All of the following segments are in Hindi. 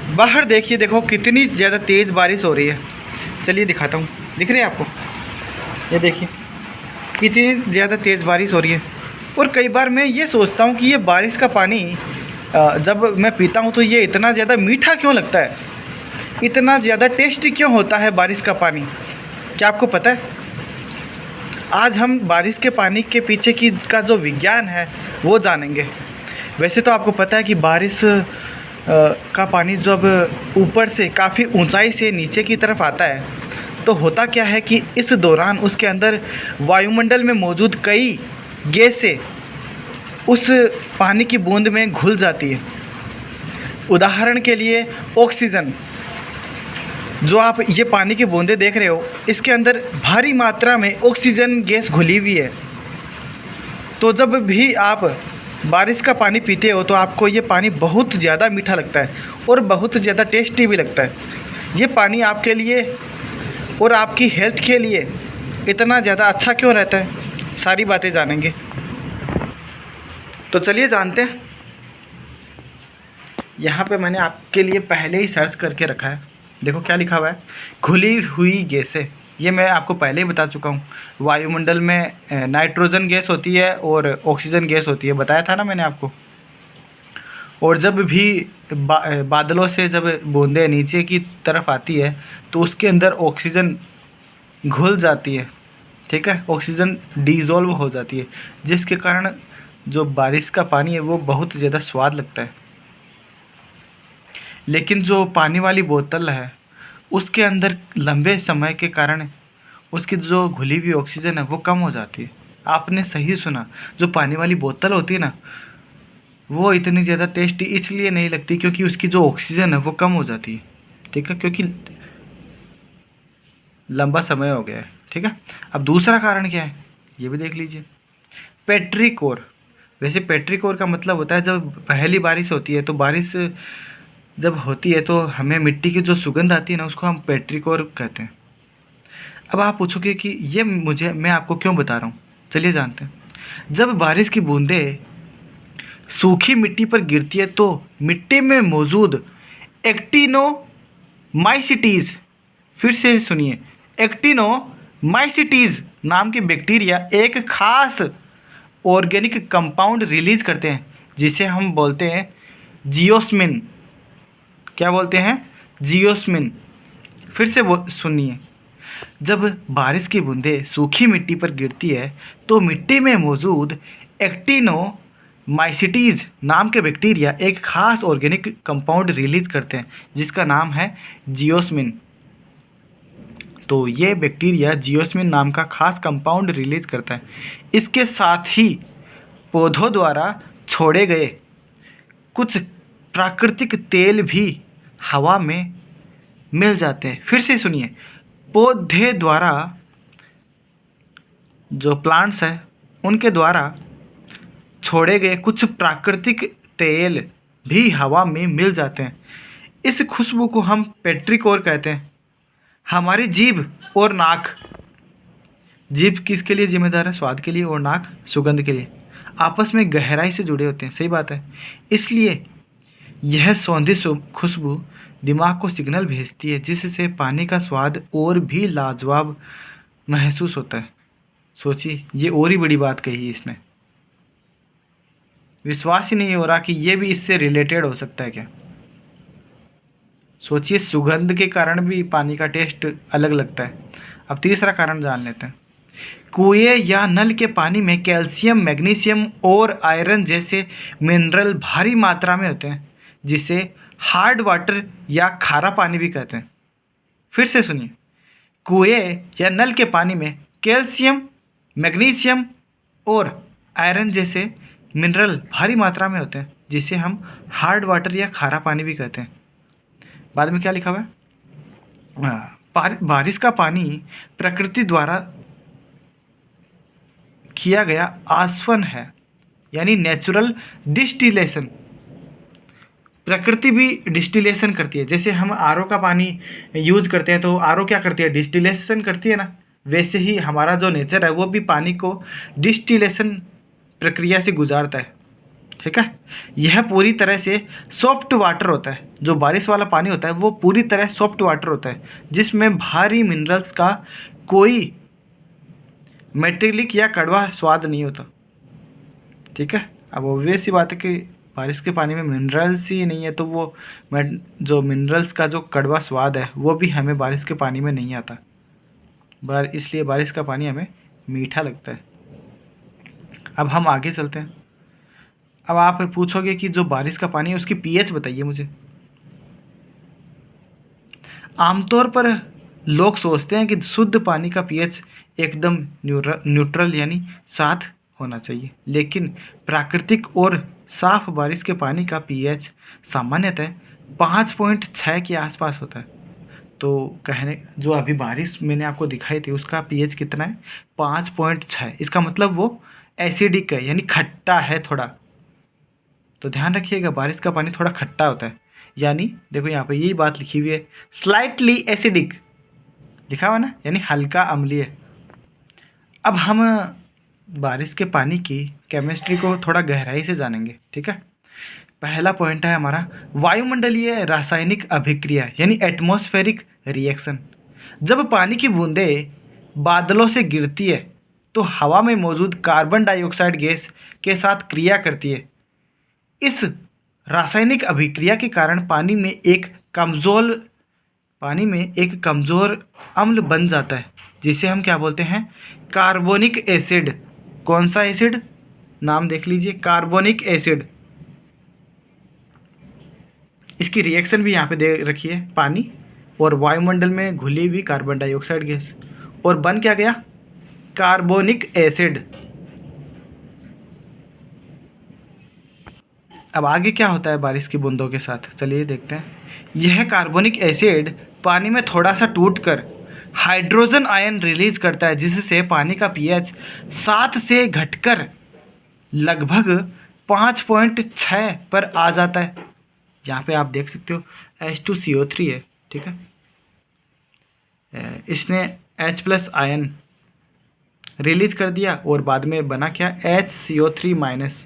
बाहर देखिए, देखो कितनी ज़्यादा तेज़ बारिश हो रही है। चलिए दिखाता हूँ, दिख रही है आपको? ये देखिए कितनी ज़्यादा तेज़ बारिश हो रही है। और कई बार मैं ये सोचता हूँ कि ये बारिश का पानी जब मैं पीता हूँ तो ये इतना ज़्यादा मीठा क्यों लगता है, इतना ज़्यादा टेस्टी क्यों होता है बारिश का पानी? क्या आपको पता है? आज हम बारिश के पानी के पीछे की का जो विज्ञान है वो जानेंगे। वैसे तो आपको पता है कि बारिश का पानी जब ऊपर से काफ़ी ऊंचाई से नीचे की तरफ आता है तो होता क्या है कि इस दौरान उसके अंदर वायुमंडल में मौजूद कई गैसें उस पानी की बूंद में घुल जाती है। उदाहरण के लिए ऑक्सीजन, जो आप ये पानी की बूंदें देख रहे हो, इसके अंदर भारी मात्रा में ऑक्सीजन गैस घुली हुई है। तो जब भी आप बारिश का पानी पीते हो तो आपको ये पानी बहुत ज़्यादा मीठा लगता है और बहुत ज़्यादा टेस्टी भी लगता है। ये पानी आपके लिए और आपकी हेल्थ के लिए इतना ज़्यादा अच्छा क्यों रहता है, सारी बातें जानेंगे। तो चलिए जानते हैं। यहाँ पे मैंने आपके लिए पहले ही सर्च करके रखा है। देखो क्या लिखा हुआ है, घुली हुई गैसें। ये मैं आपको पहले ही बता चुका हूँ। वायुमंडल में नाइट्रोजन गैस होती है और ऑक्सीजन गैस होती है, बताया था ना मैंने आपको। और जब भी बादलों से जब बूंदें नीचे की तरफ आती है तो उसके अंदर ऑक्सीजन घुल जाती है, ठीक है, ऑक्सीजन डिज़ोल्व हो जाती है, जिसके कारण जो बारिश का पानी है वो बहुत ज़्यादा स्वाद लगता है। लेकिन जो पानी वाली बोतल है उसके अंदर लंबे समय के कारण उसकी जो घुली हुई ऑक्सीजन है वो कम हो जाती है। आपने सही सुना, जो पानी वाली बोतल होती है ना, वो इतनी ज़्यादा टेस्टी इसलिए नहीं लगती क्योंकि उसकी जो ऑक्सीजन है वो कम हो जाती है, ठीक है, क्योंकि लंबा समय हो गया है, ठीक है। अब दूसरा कारण क्या है ये भी देख लीजिए, पेट्रिकोर। वैसे पेट्रिकोर का मतलब होता है जब पहली बारिश होती है, तो बारिश जब होती है तो हमें मिट्टी की जो सुगंध आती है ना उसको हम पेट्रिकोर कहते हैं। अब आप पूछोगे कि ये मैं आपको क्यों बता रहा हूँ, चलिए जानते हैं। जब बारिश की बूंदें सूखी मिट्टी पर गिरती है तो मिट्टी में मौजूद एक्टिनोमाइसिटीज़, फिर से सुनिए, एक्टिनोमाइसिटीज़ नाम की बैक्टीरिया एक खास ऑर्गेनिक कंपाउंड रिलीज करते हैं जिसे हम बोलते हैं जियोस्मिन। क्या बोलते हैं? जियोस्मिन। फिर से वो सुनिए, जब बारिश की बूंदें सूखी मिट्टी पर गिरती है तो मिट्टी में मौजूद एक्टिनोमाइसिटीज़ नाम के बैक्टीरिया एक खास ऑर्गेनिक कंपाउंड रिलीज करते हैं जिसका नाम है जियोस्मिन। तो ये बैक्टीरिया जियोस्मिन नाम का खास कंपाउंड रिलीज करता है। इसके साथ ही पौधों द्वारा छोड़े गए कुछ प्राकृतिक तेल भी हवा में मिल जाते हैं। फिर से सुनिए, पौधे द्वारा, जो प्लांट्स हैं उनके द्वारा छोड़े गए कुछ प्राकृतिक तेल भी हवा में मिल जाते हैं। इस खुशबू को हम पेट्रिकोर कहते हैं। हमारी जीभ और नाक, जीभ किसके लिए जिम्मेदार है? स्वाद के लिए, और नाक सुगंध के लिए, आपस में गहराई से जुड़े होते हैं। सही बात है। इसलिए यह सौंधी खुशबू दिमाग को सिग्नल भेजती है जिससे पानी का स्वाद और भी लाजवाब महसूस होता है। सोचिए, ये और ही बड़ी बात कही इसने। विश्वास ही नहीं हो रहा कि ये भी इससे रिलेटेड हो सकता है क्या। सोचिए, सुगंध के कारण भी पानी का टेस्ट अलग लगता है। अब तीसरा कारण जान लेते हैं। कुएं या नल के पानी में कैल्शियम, मैग्नीशियम और आयरन जैसे मिनरल भारी मात्रा में होते हैं जिसे हार्ड वाटर या खारा पानी भी कहते हैं। फिर से सुनिए, कुएं या नल के पानी में कैल्शियम, मैग्नीशियम और आयरन जैसे मिनरल भारी मात्रा में होते हैं जिसे हम हार्ड वाटर या खारा पानी भी कहते हैं। बाद में क्या लिखा हुआ है? बारिश का पानी प्रकृति द्वारा किया गया आसवन है, यानी नेचुरल डिस्टिलेशन। प्रकृति भी डिस्टिलेशन करती है। जैसे हम आरओ का पानी यूज करते हैं तो आरओ क्या करती है? डिस्टिलेशन करती है ना। वैसे ही हमारा जो नेचर है वो भी पानी को डिस्टिलेशन प्रक्रिया से गुजारता है। ठीक है। यह पूरी तरह से सॉफ्ट वाटर होता है, जो बारिश वाला पानी होता है वो पूरी तरह सॉफ्ट वाटर होता है, जिसमें भारी मिनरल्स का कोई मेटेलिक या कड़वा स्वाद नहीं होता। ठीक है। अब ऑब्वियस सी बात है कि बारिश के पानी में मिनरल्स ही नहीं है, तो वो जो मिनरल्स का जो कड़वा स्वाद है वो भी हमें बारिश के पानी में नहीं आता। इसलिए बारिश का पानी हमें मीठा लगता है। अब हम आगे चलते हैं। अब आप पूछोगे कि जो बारिश का पानी है उसकी पीएच बताइए मुझे। आमतौर पर लोग सोचते हैं कि शुद्ध पानी का पीएच एकदम न्यूट्रल यानी 7 होना चाहिए, लेकिन प्राकृतिक और साफ बारिश के पानी का पीएच सामान्यतः 5.6 के आसपास होता है। तो कहने जो अभी बारिश मैंने आपको दिखाई थी उसका पीएच कितना है, 5.6। इसका मतलब वो एसिडिक है यानी खट्टा है थोड़ा। तो ध्यान रखिएगा बारिश का पानी थोड़ा खट्टा होता है, यानी देखो यहाँ पे यही बात लिखी हुई है, स्लाइटली एसिडिक लिखा हुआ ना, यानी हल्का अम्लीय। अब हम बारिश के पानी की केमिस्ट्री को थोड़ा गहराई से जानेंगे। ठीक है। पहला पॉइंट है हमारा वायुमंडलीय रासायनिक अभिक्रिया यानी एटमॉस्फेरिक रिएक्शन। जब पानी की बूंदें बादलों से गिरती है तो हवा में मौजूद कार्बन डाइऑक्साइड गैस के साथ क्रिया करती है। इस रासायनिक अभिक्रिया के कारण पानी में एक कमज़ोर अम्ल बन जाता है, जिसे हम क्या बोलते हैं, कार्बोनिक एसिड। कौन सा एसिड, नाम देख लीजिए, कार्बोनिक एसिड। इसकी रिएक्शन भी यहाँ पे दे रखी है, पानी और वायुमंडल में घुली हुई कार्बन डाइऑक्साइड गैस, और बन क्या गया, कार्बोनिक एसिड। अब आगे क्या होता है बारिश की बूंदों के साथ, चलिए देखते हैं। यह कार्बोनिक एसिड पानी में थोड़ा सा टूटकर हाइड्रोजन आयन रिलीज करता है, जिससे पानी का पीएच 7 से घटकर लगभग 5.6 पर आ जाता है। यहाँ पे आप देख सकते हो H2CO3 है। ठीक है। इसने H+ आयन रिलीज कर दिया और बाद में बना क्या, HCO3-।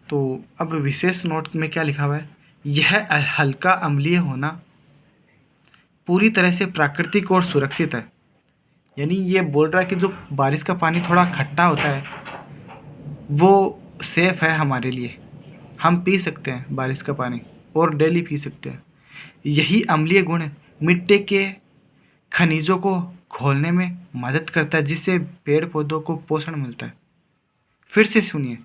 तो अब विशेष नोट में क्या लिखा हुआ है, यह हल्का अम्लीय होना पूरी तरह से प्राकृतिक और सुरक्षित है। यानी ये बोल रहा है कि जो बारिश का पानी थोड़ा खट्टा होता है वो सेफ़ है हमारे लिए, हम पी सकते हैं बारिश का पानी और डेली पी सकते हैं। यही अम्लीय गुण मिट्टी के खनिजों को घोलने में मदद करता है, जिससे पेड़ पौधों को पोषण मिलता है। फिर से सुनिए,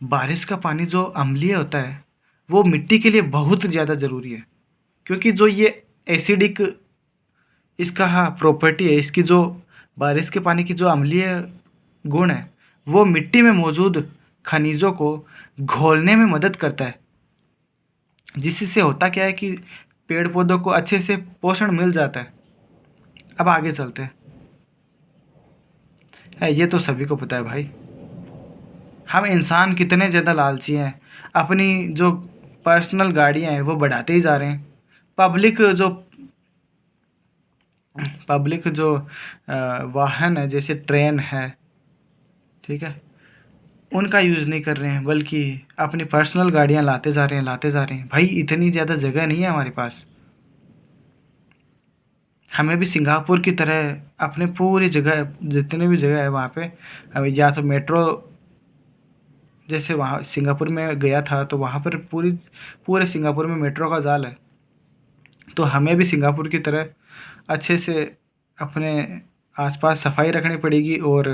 बारिश का पानी जो अम्लीय होता है वो मिट्टी के लिए बहुत ज़्यादा ज़रूरी है, क्योंकि जो ये एसिडिक इसका प्रॉपर्टी है, इसकी जो बारिश के पानी की जो अम्लीय गुण है वो मिट्टी में मौजूद खनिजों को घोलने में मदद करता है, जिससे होता क्या है कि पेड़ पौधों को अच्छे से पोषण मिल जाता है। अब आगे चलते हैं। ये तो सभी को पता है भाई, हम इंसान कितने ज़्यादा लालची हैं, अपनी जो पर्सनल गाड़ियाँ हैं वो बढ़ाते ही जा रहे हैं। पब्लिक जो वाहन है जैसे ट्रेन है, ठीक है, उनका यूज़ नहीं कर रहे हैं, बल्कि अपनी पर्सनल गाड़ियाँ लाते जा रहे हैं। भाई इतनी ज़्यादा जगह नहीं है हमारे पास। हमें भी सिंगापुर की तरह अपने पूरी जगह, जितने भी जगह है वहाँ पे हमें या तो मेट्रो, जैसे वहाँ सिंगापुर में गया था तो वहाँ पर पूरे सिंगापुर में मेट्रो का जाल है। तो हमें भी सिंगापुर की तरह अच्छे से अपने आसपास सफाई रखनी पड़ेगी और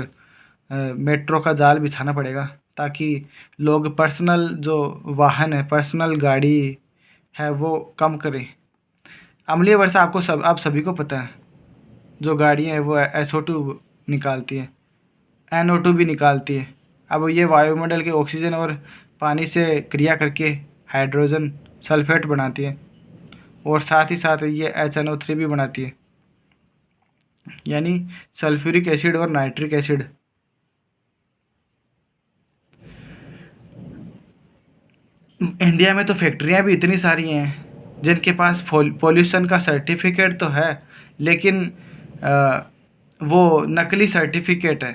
मेट्रो का जाल बिछाना पड़ेगा, ताकि लोग पर्सनल जो वाहन है, पर्सनल गाड़ी है वो कम करें। अम्लीय वर्षा आप सभी को पता है, जो गाड़ियाँ हैं वो SO2 निकालती है, NO2 भी निकालती है। अब ये वायुमंडल के ऑक्सीजन और पानी से क्रिया करके हाइड्रोजन सल्फेट बनाती है, और साथ ही साथ ये HNO3 भी बनाती है, यानी सल्फ्यूरिक एसिड और नाइट्रिक एसिड। इंडिया में तो फैक्ट्रियाँ भी इतनी सारी हैं जिनके पास पॉल्यूशन का सर्टिफिकेट तो है, लेकिन वो नकली सर्टिफिकेट है।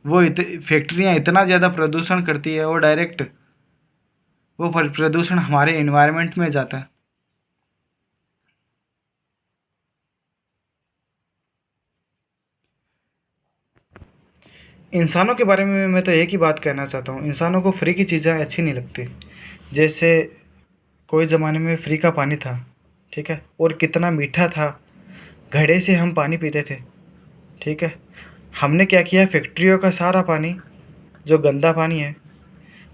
वो फैक्ट्रियाँ इतना ज़्यादा प्रदूषण करती है और डायरेक्ट वो प्रदूषण हमारे इन्वायरमेंट में जाता है। इंसानों के बारे में मैं तो एक ही बात कहना चाहता हूँ, इंसानों को फ्री की चीज़ें अच्छी नहीं लगती। जैसे कोई ज़माने में फ्री का पानी था, ठीक है, और कितना मीठा था, घड़े से हम पानी पीते थे, ठीक है। हमने क्या किया, फैक्ट्रियों का सारा पानी जो गंदा पानी है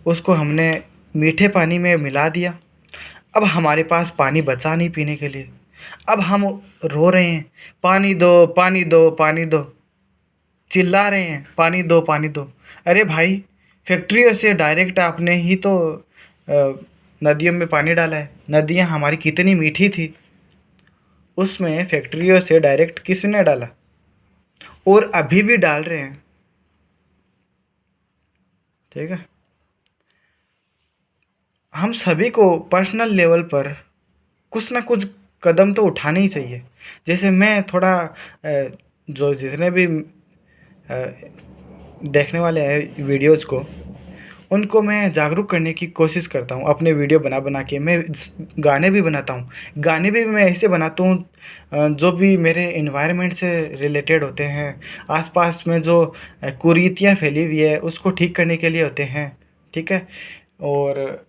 उसको हमने मीठे पानी में मिला दिया। अब हमारे पास पानी बचा नहीं पीने के लिए। अब हम रो रहे हैं, पानी दो, पानी दो, पानी दो, चिल्ला रहे हैं, पानी दो, पानी दो। अरे भाई, फैक्ट्रियों से डायरेक्ट आपने ही तो नदियों में पानी डाला है। नदियाँ हमारी कितनी मीठी थी, उसमें फैक्ट्रियों से डायरेक्ट किसने डाला, और अभी भी डाल रहे हैं, ठीक है। हम सभी को पर्सनल लेवल पर कुछ ना कुछ कदम तो उठाने ही चाहिए। जैसे मैं थोड़ा जो जितने भी देखने वाले हैं वीडियोज़ को, उनको मैं जागरूक करने की कोशिश करता हूँ। अपने वीडियो बना बना के मैं गाने भी बनाता हूँ। गाने भी मैं ऐसे बनाता हूँ जो भी मेरे इन्वायरमेंट से रिलेटेड होते हैं, आसपास में जो कुरीतियाँ फैली हुई है उसको ठीक करने के लिए होते हैं, ठीक है। और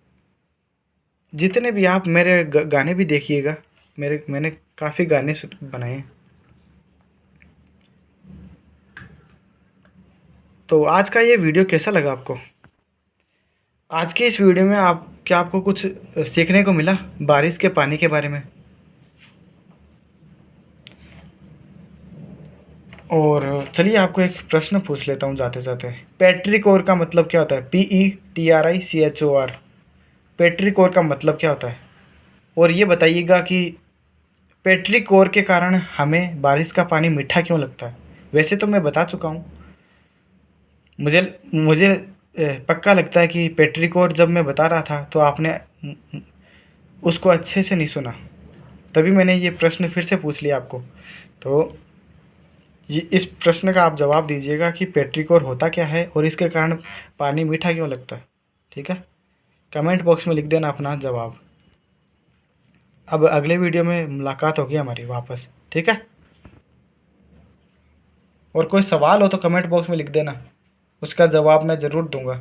जितने भी आप मेरे गाने भी देखिएगा, मैंने काफ़ी गाने बनाए हैं। तो आज का ये वीडियो कैसा लगा आपको? आज के इस वीडियो में आपको कुछ सीखने को मिला बारिश के पानी के बारे में? और चलिए आपको एक प्रश्न पूछ लेता हूँ जाते जाते। पेट्रिकोर का मतलब क्या होता है? PETRICHOR। पेट्रिकोर का मतलब क्या होता है? और ये बताइएगा कि पेट्रिकोर के कारण हमें बारिश का पानी मीठा क्यों लगता है? वैसे तो मैं बता चुका हूँ। मुझे मुझे पक्का लगता है कि पेट्रिकोर जब मैं बता रहा था तो आपने उसको अच्छे से नहीं सुना, तभी मैंने ये प्रश्न फिर से पूछ लिया आपको। तो ये इस प्रश्न का आप जवाब दीजिएगा कि पेट्रिकोर होता क्या है और इसके कारण पानी मीठा क्यों लगता है, ठीक है। कमेंट बॉक्स में लिख देना अपना जवाब। अब अगले वीडियो में मुलाकात होगी हमारी वापस, ठीक है। और कोई सवाल हो तो कमेंट बॉक्स में लिख देना, उसका जवाब मैं ज़रूर दूंगा।